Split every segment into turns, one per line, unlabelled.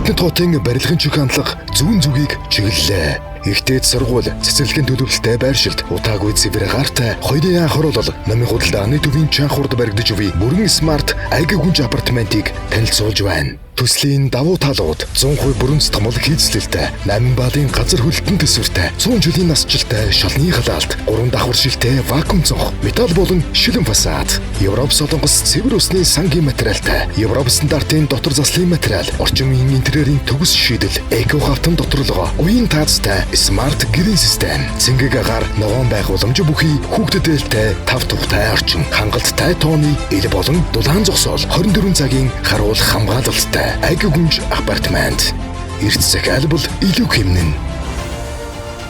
Хотын хотын барилгын чиг хандлага зүүн зүгийг чиглэлээ. Ихтэйд сургууль, цэцэрлэгийн төлөвлөлттэй байршилт, утаагүй цэвэр гартай, хоёрын анх оруулал, намын худалдааны төвийн чанхурд баригдаж буй бүрэн смарт айг гүнж апартаментыг танилцуулж байна. Төслийн давуу талууд 100% бүрэн цэцгмэл хийцлэлтэй, 8 баадын газар хөлтөн төсвөртэй, 100 жилийн насжилттай шалны халаалт, 3 давхар шилтэй вакуум цонх, металл болон шилэн фасад, Европ солонгос цэвэр усны сангийн материалтай, Европ стандартын дотор заслын материал, орчин үеийн интерьерийн төгс шийдэл, эко хавтан доторлогоо, уян таацтай смарт гэрийн систем, цэнгэг агаар ногоон байгууламж бүхий хүүхдэд ээлтэй тав тухтай орчин, хангалттай тооны ил болон дулаан зогсоол, 24 цагийн харуул хамгаалалттай айг гүнж апартамент. Эрт захиалбал илүү хэмнэн.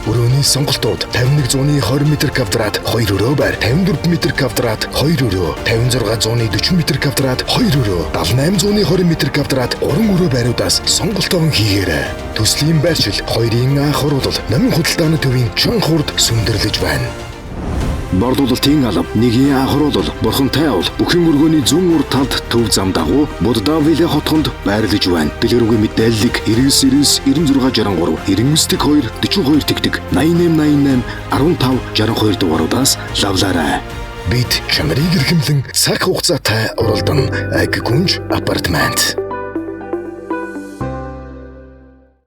Өрөөний сонголтууд 51 зууны 20 м квадрат 2 өрөө байр, 54 м квадрат 2 өрөө, 56 зууны 40 м квадрат 2 өрөө, 78 зууны 20 м квадрат 3 өрөө байруудаас сонголтоо хийгээрэй. Төслийн байршил, хоёрын анх оруулал, намын худалдааны төвийн чанхурд сүндэрлэж байна. Борлуулалтын алба, нэгийн анх оруулал, бурхантай авал, бүхэн өргөний зүүн урд талд төв зам дагуу Буддавиле хотгонд байрлаж байна. Дэлгэрэнгүй мэдээллийг 99 96 63 99 2 42 тэгтэг 8888 15 62 дугааруудаас лавлаарай. Бид чамрыг эрхэмлэн цаг хугацаатай уралдан айг гүнж апартамент.